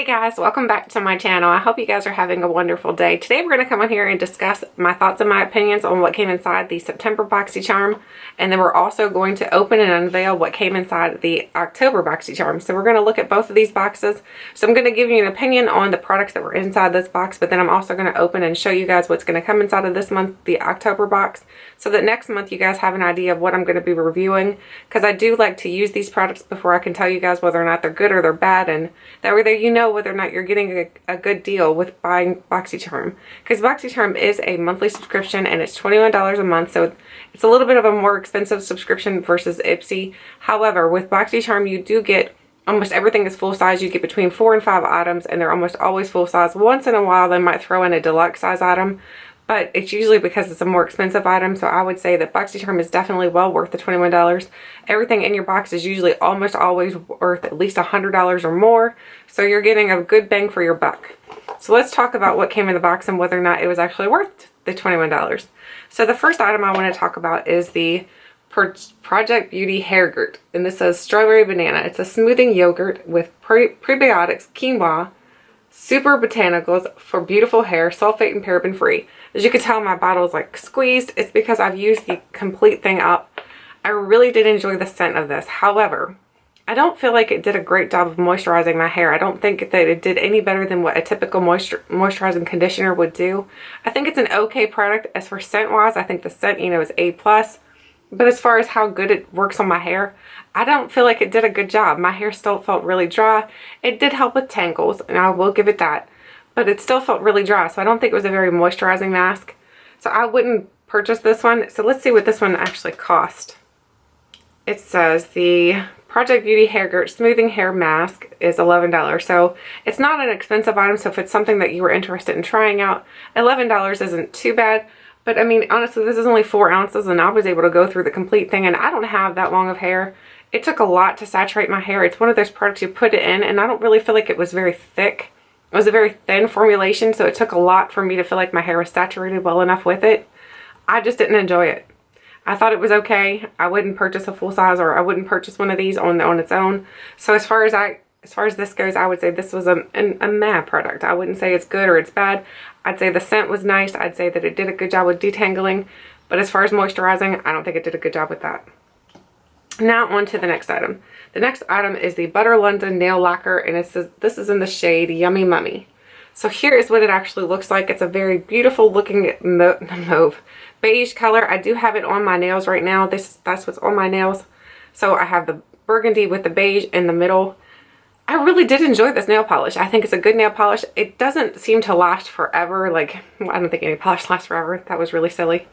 Hey guys, welcome back to my channel. I hope you guys are having a wonderful day. Today we're going to come on here and discuss my thoughts and my opinions on what came inside the September Boxycharm, and then we're also going to open and unveil what came inside the October Boxycharm. So we're going to look at both of these boxes. So I'm going to give you an opinion on the products that were inside this box, but then I'm also going to open and show you guys what's going to come inside of this month, the October box, so that next month you guys have an idea of what I'm going to be reviewing, because I do like to use these products before I can tell you guys whether or not they're good or they're bad, and that way there you know whether or not you're getting a good deal with buying Boxycharm, because Boxycharm is a monthly subscription and it's $21 a month, so it's a little bit of a more expensive subscription versus Ipsy. However, with Boxycharm you do get almost everything is full size. You get between 4 and 5 items and they're almost always full size. Once in a while they might throw in a deluxe size item, but it's usually because it's a more expensive item. So I would say that Boxycharm is definitely well worth the $21. Everything in your box is usually almost always worth at least $100 or more. So you're getting a good bang for your buck. So let's talk about what came in the box and whether or not it was actually worth the $21. So the first item I want to talk about is the Project Beauty Hairgurt. And this says strawberry banana. It's a smoothing yogurt with prebiotics, quinoa, super botanicals for beautiful hair, sulfate and paraben free. As you can tell, my bottle is like squeezed. It's because I've used the complete thing up. I really did enjoy the scent of this. However, I don't feel like it did a great job of moisturizing my hair. I don't think that it did any better than what a typical moisturizing conditioner would do. I think it's an okay product. As for scent wise, I think the scent, is A+. But as far as how good it works on my hair, I don't feel like it did a good job. My hair still felt really dry. It did help with tangles, and I will give it that. But it still felt really dry, so I don't think it was a very moisturizing mask. So I wouldn't purchase this one. So let's see what this one actually cost. It says the Project Beauty Hairgurt Smoothing Hair Mask is $11. So it's not an expensive item, so if it's something that you were interested in trying out, $11 isn't too bad. But I mean, honestly, this is only 4 ounces and I was able to go through the complete thing, and I don't have that long of hair. It took a lot to saturate my hair. It's one of those products you put it in and I don't really feel like it was very thick. It was a very thin formulation, so it took a lot for me to feel like my hair was saturated well enough with it. I just didn't enjoy it. I thought it was okay. I wouldn't purchase a full size, or I wouldn't purchase one of these on its own. So as far as this goes, I would say this was a meh product. I wouldn't say it's good or it's bad. I'd say the scent was nice. I'd say that it did a good job with detangling. But as far as moisturizing, I don't think it did a good job with that. Now on to the next item. The next item is the Butter London Nail Lacquer, and it says this is in the shade Yummy Mummy. So here is what it actually looks like. It's a very beautiful looking mauve beige color. I do have it on my nails right now. That's what's on my nails. So I have the burgundy with the beige in the middle. I really did enjoy this nail polish. I think it's a good nail polish. It doesn't seem to last forever. Like, well, I don't think any polish lasts forever. That was really silly.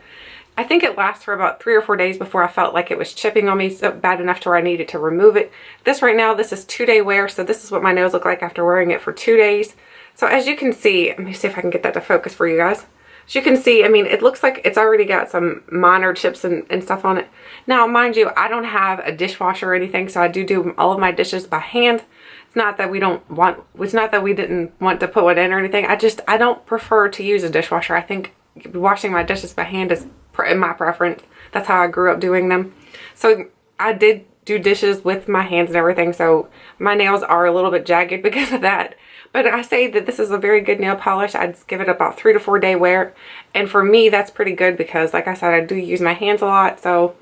I think it lasts for about 3 or 4 days before I felt like it was chipping on me so bad enough to where I needed to remove it. This right now, this is 2-day wear, so this is what my nails look like after wearing it for 2 days. So as you can see, let me see if I can get that to focus for you guys. As you can see, I mean, it looks like it's already got some minor chips and stuff on it. Now, mind you, I don't have a dishwasher or anything, so I do all of my dishes by hand. It's not that we didn't want to put one in or anything. I don't prefer to use a dishwasher. I think washing my dishes by hand is in my preference. That's how I grew up doing them. So I did do dishes with my hands and everything, so my nails are a little bit jagged because of that. But I say that this is a very good nail polish. I'd give it about 3 to 4 day wear, and for me that's pretty good because, like I said, I do use my hands a lot, so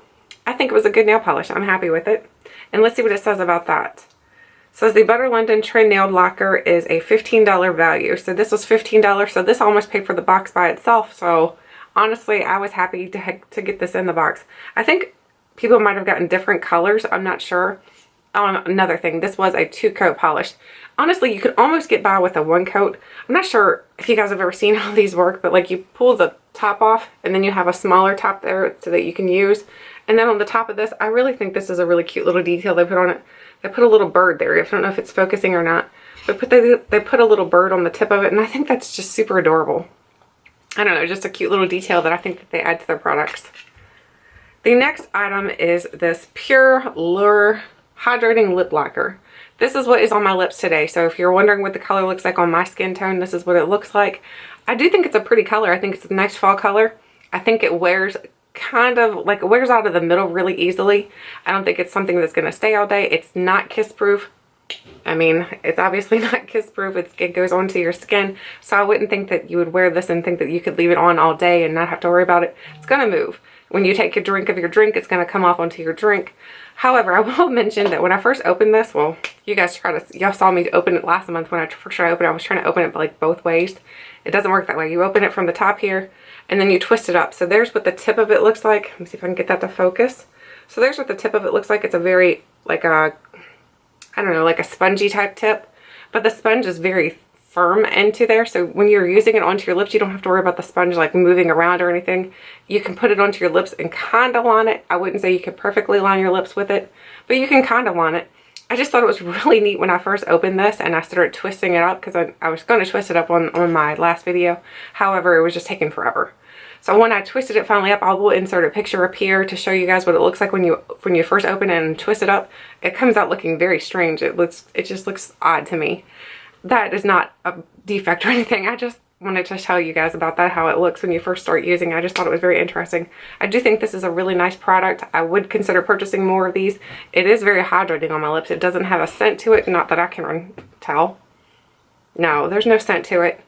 I think it was a good nail polish. I'm happy with it. And let's see what it says about that. It says the Butter London Trend Nail Lacquer is a $15 value. So this was $15, so this almost paid for the box by itself. So honestly, I was happy to get this in the box. I think people might have gotten different colors. I'm not sure. Another thing, this was a 2-coat polish. Honestly, you could almost get by with a 1-coat. I'm not sure if you guys have ever seen how these work, but like you pull the top off and then you have a smaller top there so that you can use. And then on the top of this, I really think this is a really cute little detail they put on it. They put a little bird there. I don't know if it's focusing or not, but they put a little bird on the tip of it, and I think that's just super adorable. I don't know, just a cute little detail that I think that they add to their products. The next item is this Pure Lure Hydrating Lip Lacquer. This is what is on my lips today. So if you're wondering what the color looks like on my skin tone, this is what it looks like. I do think it's a pretty color. I think it's a nice fall color. I think it wears kind of like, it wears out of the middle really easily. I don't think it's something that's going to stay all day. It's not kiss proof. I mean, it's obviously not kiss proof. It goes onto your skin. So I wouldn't think that you would wear this and think that you could leave it on all day and not have to worry about it. It's going to move. When you take a drink of your drink, it's going to come off onto your drink. However, I will mention that when I first opened this, well, y'all saw me open it last month when I first tried to open it. I was trying to open it like both ways. It doesn't work that way. You open it from the top here and then you twist it up. So there's what the tip of it looks like. Let me see if I can get that to focus. So there's what the tip of it looks like. It's a very, like a, I don't know, like a spongy type tip. But the sponge is very firm into there, so when you're using it onto your lips, you don't have to worry about the sponge like moving around or anything. You can put it onto your lips and kind of line it. I wouldn't say you could perfectly line your lips with it, but you can kind of line it. I just thought it was really neat when I first opened this and I started twisting it up, because I was going to twist it up on my last video. However, it was just taking forever. So when I twisted it finally up, I will insert a picture up here to show you guys what it looks like when you first open it and twist it up. It comes out looking very strange. It just looks odd to me. That is not a defect or anything. I just wanted to tell you guys about that, how it looks when you first start using it. I just thought it was very interesting. I do think this is a really nice product. I would consider purchasing more of these. It is very hydrating on my lips. It doesn't have a scent to it, not that I can tell. No, there's no scent to it.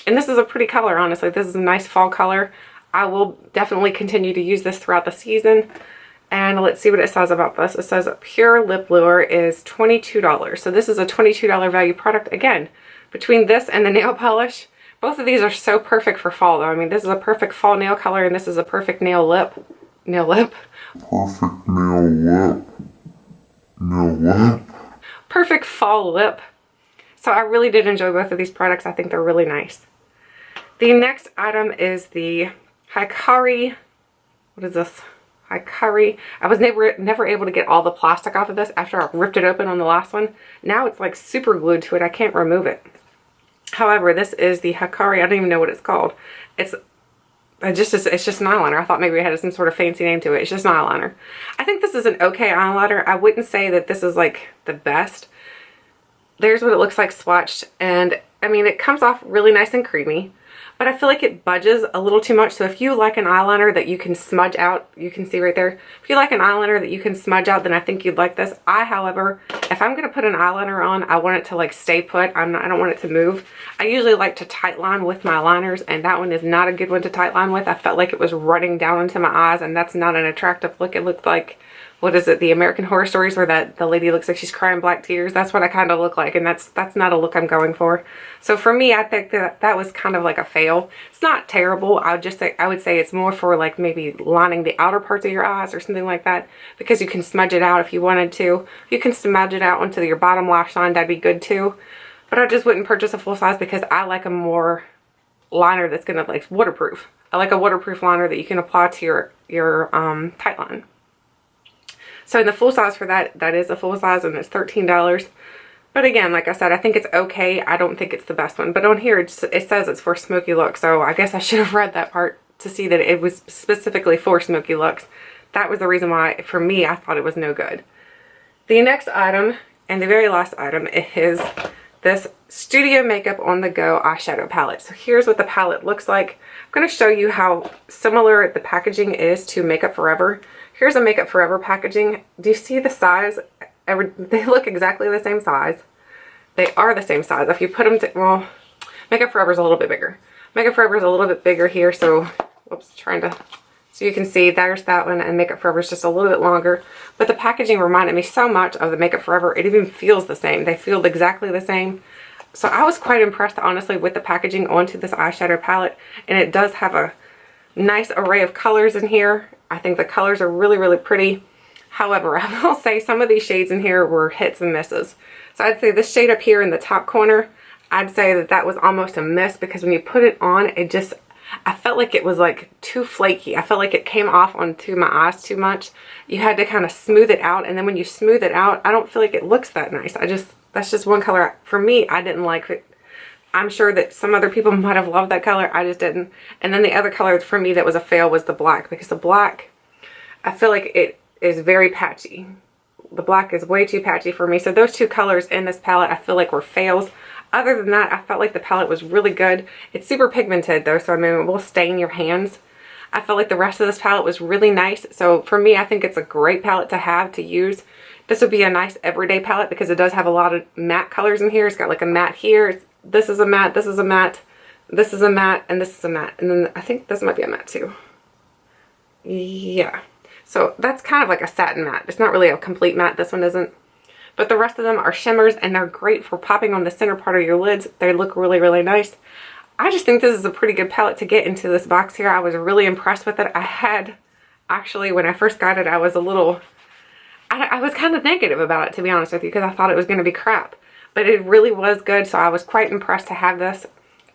And this is a pretty color, honestly. This is a nice fall color. I will definitely continue to use this throughout the season. And let's see what it says about this. It says Pure Lip Lure is $22. So this is a $22 value product. Again, between this and the nail polish, both of these are so perfect for fall though. I mean, this is a perfect fall nail color and this is a perfect nail lip. Perfect nail lip. Perfect fall lip. So I really did enjoy both of these products. I think they're really nice. The next item is the Hikari. What is this? Hikari. I was never able to get all the plastic off of this after I ripped it open on the last one. Now it's like super glued to it. I can't remove it. However, this is the Hikari. I don't even know what it's called. It's just an eyeliner. I thought maybe it had some sort of fancy name to it. It's just an eyeliner. I think this is an okay eyeliner. I wouldn't say that this is like the best. There's what it looks like swatched, and I mean, it comes off really nice and creamy, but I feel like it budges a little too much. So if you like an eyeliner that you can smudge out, you can see right there, if you like an eyeliner that you can smudge out, then I think you'd like this. However, if I'm going to put an eyeliner on, I want it to like stay put. I don't want it to move. I usually like to tight line with my liners, and that one is not a good one to tight line with. I felt like it was running down into my eyes, and that's not an attractive look. It looked like, what is it, the American Horror Stories, where the lady looks like she's crying black tears. That's what I kind of look like, and that's not a look I'm going for. So for me, I think that was kind of like a fail. It's not terrible. I would say it's more for like maybe lining the outer parts of your eyes or something like that, because you can smudge it out if you wanted to. If you can smudge it out onto your bottom lash line, that'd be good too. But I just wouldn't purchase a full size because I like a more liner that's gonna like waterproof. I like a waterproof liner that you can apply to your tight line. So in the full size for that is a full size, and it's $13. But again, like I said, I think it's okay. I don't think it's the best one. But on here, it says it's for smoky looks. So I guess I should have read that part to see that it was specifically for smoky looks. That was the reason why, for me, I thought it was no good. The next item, and the very last item, is this StudioMakeup On The Go eyeshadow palette. So here's what the palette looks like. I'm going to show you how similar the packaging is to Makeup Forever. Here's a Makeup Forever packaging. Do you see the size? They look exactly the same size. They are the same size. If you put them well, Makeup Forever is a little bit bigger. Makeup Forever is a little bit bigger here, so, whoops, so you can see there's that one, and Makeup Forever is just a little bit longer. But the packaging reminded me so much of the Makeup Forever. It even feels the same. They feel exactly the same. So I was quite impressed, honestly, with the packaging onto this eyeshadow palette, and it does have a nice array of colors in here. I think the colors are really, really pretty. However, I will say some of these shades in here were hits and misses. So I'd say this shade up here in the top corner, I'd say that was almost a miss, because when you put it on, I felt like it was like too flaky. I felt like it came off onto my eyes too much. You had to kind of smooth it out, and then when you smooth it out, I don't feel like it looks that nice. That's just one color. For me, I didn't like it. I'm sure that some other people might have loved that color. I just didn't. And then the other color for me that was a fail was the black, because the black, I feel like it is very patchy. The black is way too patchy for me. So those two colors in this palette I feel like were fails. Other than that, I felt like the palette was really good. It's super pigmented though, so I mean, it will stain your hands. I felt like the rest of this palette was really nice. So for me, I think it's a great palette to have, to use. This would be a nice everyday palette because it does have a lot of matte colors in here. It's got like a matte here. This is a matte, this is a matte, this is a matte, and this is a matte. And then I think this might be a matte too. Yeah. So that's kind of like a satin matte. It's not really a complete matte. This one isn't. But the rest of them are shimmers, and they're great for popping on the center part of your lids. They look really, really nice. I just think this is a pretty good palette to get into this box here. I was really impressed with it. I had, actually, when I first got it, I was a little, I was kind of negative about it, to be honest with you, because I thought it was going to be crap. But it really was good, so I was quite impressed to have this.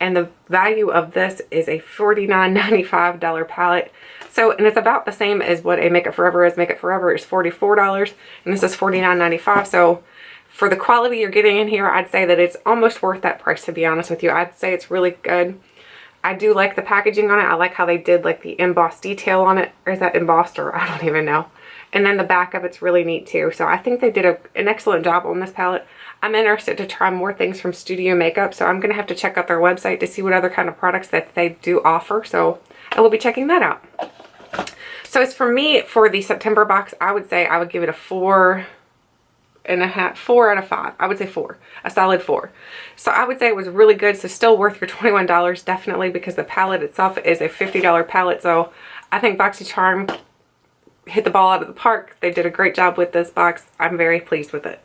And the value of this is a $49.95 palette. So, and it's about the same as what a Makeup Forever is. Makeup Forever is $44, and this is $49.95. So, for the quality you're getting in here, I'd say that it's almost worth that price, to be honest with you. I'd say it's really good. I do like the packaging on it. I like how they did like the embossed detail on it. Or is that embossed, or I don't even know. And then the back of it's really neat too. So I think they did an excellent job on this palette. I'm interested to try more things from StudioMakeup, so I'm going to have to check out their website to see what other kind of products that they do offer. So I will be checking that out. So as for me, for the September box, I would say I would give it a 4.5, 4 out of 5. I would say 4, a solid 4. So I would say it was really good. So still worth your $21, definitely, because the palette itself is a $50 palette. So I think Boxycharm hit the ball out of the park. They did a great job with this box. I'm very pleased with it.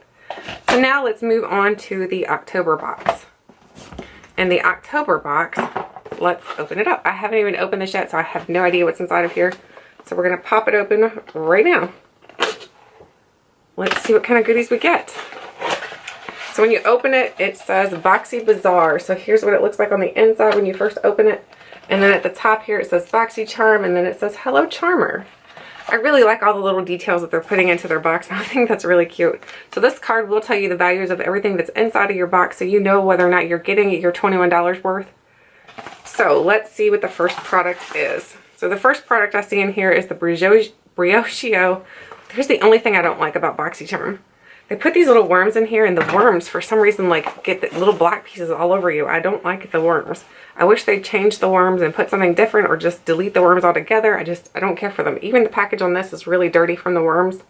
So now let's move on to the October box. And the October box, let's open it up. I haven't even opened this yet, so I have no idea what's inside of here. So we're going to pop it open right now. Let's see what kind of goodies we get. So when you open it, it says Boxy Bazaar. So here's what it looks like on the inside when you first open it. And then at the top here, it says Boxycharm, and then it says Hello Charmer. I really like all the little details that they're putting into their box. I think that's really cute. So this card will tell you the values of everything that's inside of your box, so you know whether or not you're getting your $21 worth. So let's see what the first product is. So the first product I see in here is the Briogeo. Here's the only thing I don't like about Boxycharm. They put these little worms in here, and the worms, for some reason, like, get the little black pieces all over you. I don't like the worms. I wish they'd change the worms and put something different, or just delete the worms altogether. I don't care for them. Even the package on this is really dirty from the worms.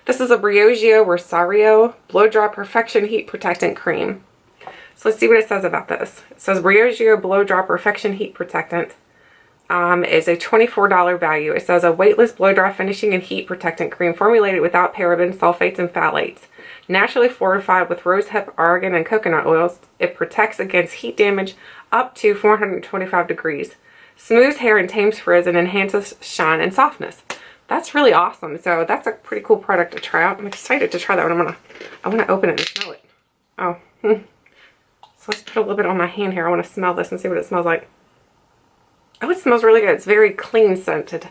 This is a Briogeo Rosario Blow Dry Perfection Heat Protectant Cream. So let's see what it says about this. It says Briogeo Blow Dry Perfection Heat Protectant is a $24 value. It says a weightless blow dry finishing and heat protectant cream formulated without parabens, sulfates, and phthalates. Naturally fortified with rosehip, argan, and coconut oils, it protects against heat damage up to 425 degrees. Smooths hair and tames frizz and enhances shine and softness. That's really awesome. So that's a pretty cool product to try out. I'm excited to try that one. I want to open it and smell it. Oh. So let's put a little bit on my hand here. I want to smell this and see what it smells like. Oh, it smells really good. It's very clean scented.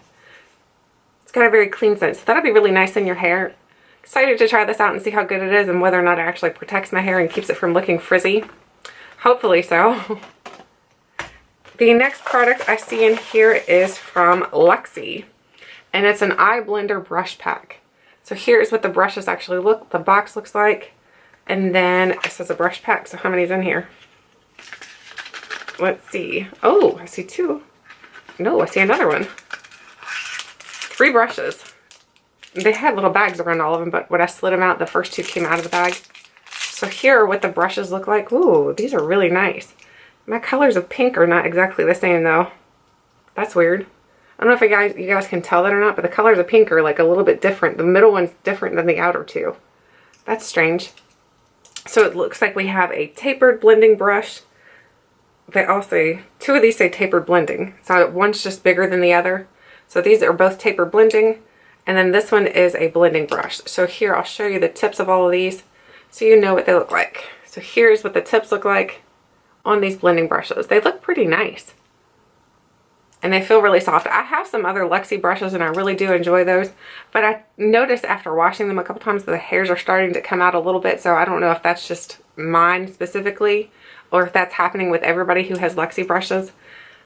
It's got a very clean scent. So that'll be really nice in your hair. Excited to try this out and see how good it is and whether or not it actually protects my hair and keeps it from looking frizzy. Hopefully so. The next product I see in here is from Luxie. And it's an eye blender brush pack. So here's what the brushes actually look, the box looks like. And then it says a brush pack. So how many's in here? Let's see. Oh, I see 2. No, I see another one. 3 brushes. They had little bags around all of them, but when I slid them out, the first 2 came out of the bag. So here are what the brushes look like. Ooh, these are really nice. My colors of pink are not exactly the same though. That's weird. I don't know if you guys can tell that or not, but the colors of pink are like a little bit different. The middle one's different than the outer 2. That's strange. So it looks like we have a tapered blending brush. They all say, 2 of these say tapered blending. So one's just bigger than the other. So these are both tapered blending. And then this one is a blending brush. So here, I'll show you the tips of all of these so you know what they look like. So here's what the tips look like on these blending brushes. They look pretty nice. And they feel really soft. I have some other Luxie brushes and I really do enjoy those. But I noticed after washing them a couple times that the hairs are starting to come out a little bit. So I don't know if that's just mine specifically or if that's happening with everybody who has Luxie brushes.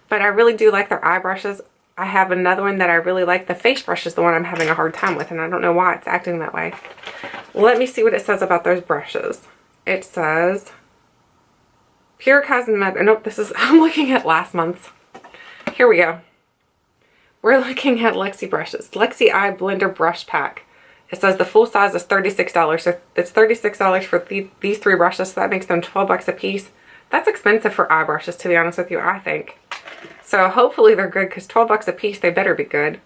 But I really do like their eye brushes. I have another one that I really like. The face brush is the one I'm having a hard time with, and I don't know why it's acting that way. Let me see what it says about those brushes. It says Pure Cosmetic. Nope, I'm looking at last month's. Here we go. We're looking at Luxie brushes. Luxie Eye Blender Brush Pack. It says the full size is $36. So it's $36 for these 3 brushes. So that makes them 12 bucks a piece. That's expensive for eye brushes, to be honest with you, I think. So hopefully they're good, because 12 bucks a piece, they better be good.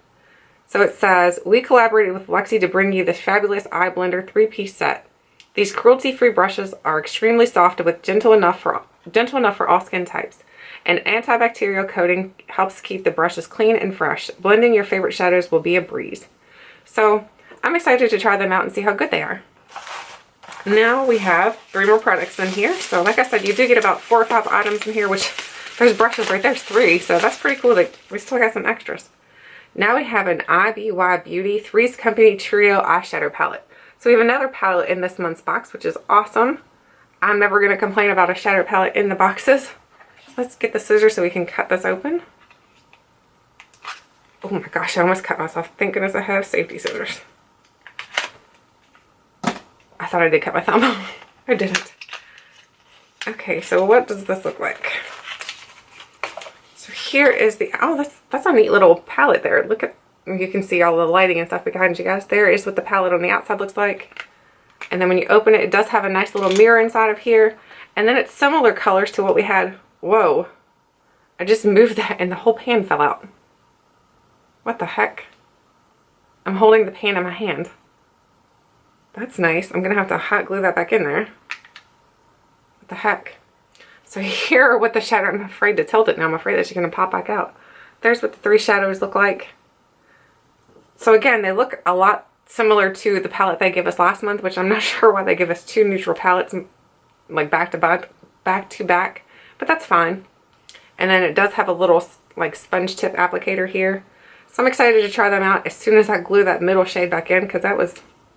So it says, we collaborated with Luxie to bring you this fabulous eye blender 3-piece set. These cruelty-free brushes are extremely soft with gentle enough for all skin types. An antibacterial coating helps keep the brushes clean and fresh. Blending your favorite shadows will be a breeze. So I'm excited to try them out and see how good they are. Now we have 3 more products in here. So like I said, you do get about 4 or 5 items in here, which there's brushes right there's 3. So that's pretty cool that we still got some extras. Now we have an IBY Beauty Three's Company Trio Eyeshadow Palette. So we have another palette in this month's box, which is awesome. I'm never going to complain about a shadow palette in the boxes. Let's get the scissors so we can cut this open. Oh my gosh, I almost cut myself. Thank goodness I have safety scissors. I thought I did cut my thumb. I didn't. Okay, so what does this look like? So here is the, oh, that's a neat little palette there. Look at, you can see all the lighting and stuff behind you guys. There is what the palette on the outside looks like. And then when you open it, it does have a nice little mirror inside of here. And then it's similar colors to what we had. Whoa. I just moved that and the whole pan fell out. What the heck? I'm holding the pan in my hand. That's nice. I'm going to have to hot glue that back in there. What the heck? So here are what the shadow, I'm afraid to tilt it now. I'm afraid that she's going to pop back out. There's what the 3 shadows look like. So again, they look a lot similar to the palette they gave us last month, which I'm not sure why they give us 2 neutral palettes like back to back, but that's fine. And then it does have a little like sponge tip applicator here. So I'm excited to try them out as soon as I glue that middle shade back in, because that was,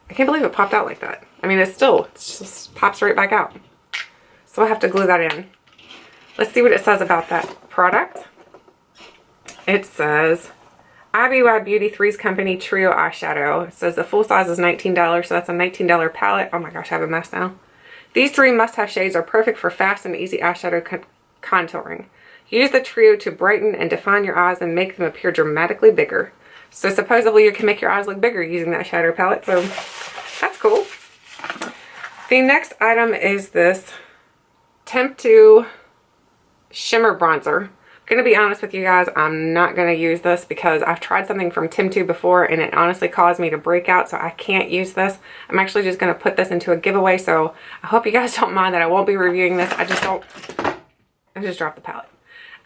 I can't believe it popped out like that. I mean, it just pops right back out. So I'll have to glue that in. Let's see what it says about that product. It says, IBY Beauty Three's Company Trio Eyeshadow. It says the full size is $19, so that's a $19 palette. Oh my gosh, I have a mess now. These 3 must-have shades are perfect for fast and easy eyeshadow contouring. Use the trio to brighten and define your eyes and make them appear dramatically bigger. So supposedly you can make your eyes look bigger using that shadow palette, so that's cool. The next item is this Temptu Shimmer Bronzer. I'm going to be honest with you guys, I'm not going to use this because I've tried something from Temptu before and it honestly caused me to break out, so I can't use this. I'm actually just going to put this into a giveaway, so I hope you guys don't mind that I won't be reviewing this. I just dropped the palette.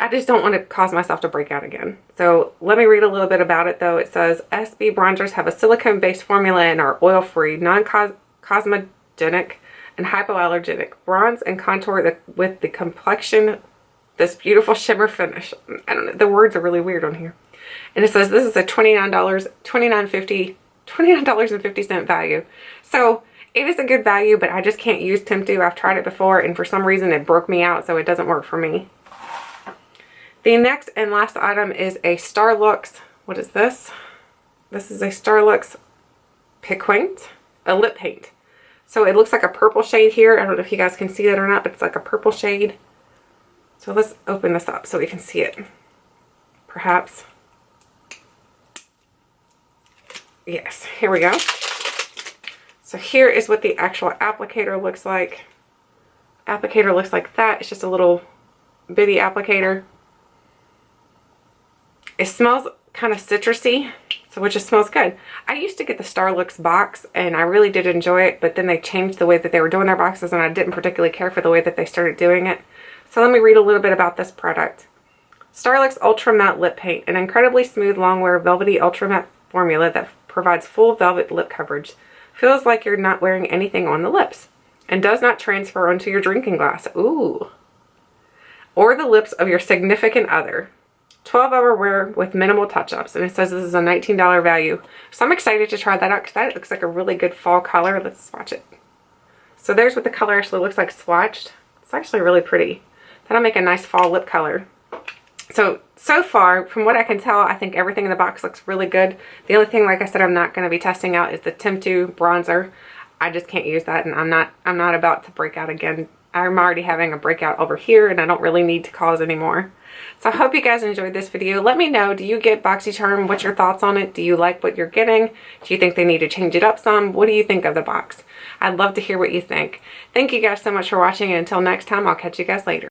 I just don't want to cause myself to break out again. So let me read a little bit about it though. It says, SB bronzers have a silicone-based formula and are oil-free, non-cosmogenic, and hypoallergenic. Bronze and contour with the complexion this beautiful shimmer finish. I don't know, the words are really weird on here. And it says this is a $29.50 value. So it is a good value, but I just can't use Temptu. I've tried it before and for some reason it broke me out, so it doesn't work for me. The next and last item is a Starlooks. What is this? This is a Starlooks Piquant, a lip paint. So it looks like a purple shade here. I don't know if you guys can see that or not, but it's like a purple shade. So let's open this up so we can see it. Perhaps. Yes, here we go. So here is what the actual applicator looks like. Applicator looks like that. It's just a little bitty applicator. It smells kind of citrusy, so which just smells good. I used to get the Starlooks box and I really did enjoy it, but then they changed the way that they were doing their boxes and I didn't particularly care for the way that they started doing it. So let me read a little bit about this product. Starlooks Ultra Matte Lip Paint, an incredibly smooth, long-wear, velvety ultra matte formula that provides full velvet lip coverage. Feels like you're not wearing anything on the lips and does not transfer onto your drinking glass. Ooh. Or the lips of your significant other. 12-hour wear with minimal touch-ups, and it says this is a $19 value. So I'm excited to try that out because that looks like a really good fall color. Let's swatch it. So there's what the color actually looks like swatched. It's actually really pretty. That'll make a nice fall lip color. So far, from what I can tell, I think everything in the box looks really good. The only thing, like I said, I'm not going to be testing out is the Temptu bronzer. I just can't use that, and I'm not about to break out again. I'm already having a breakout over here, and I don't really need to cause any more. So I hope you guys enjoyed this video. Let me know, do you get Boxycharm? What's your thoughts on it? Do you like what you're getting? Do you think they need to change it up some? What do you think of the box? I'd love to hear what you think. Thank you guys so much for watching, and until next time, I'll catch you guys later.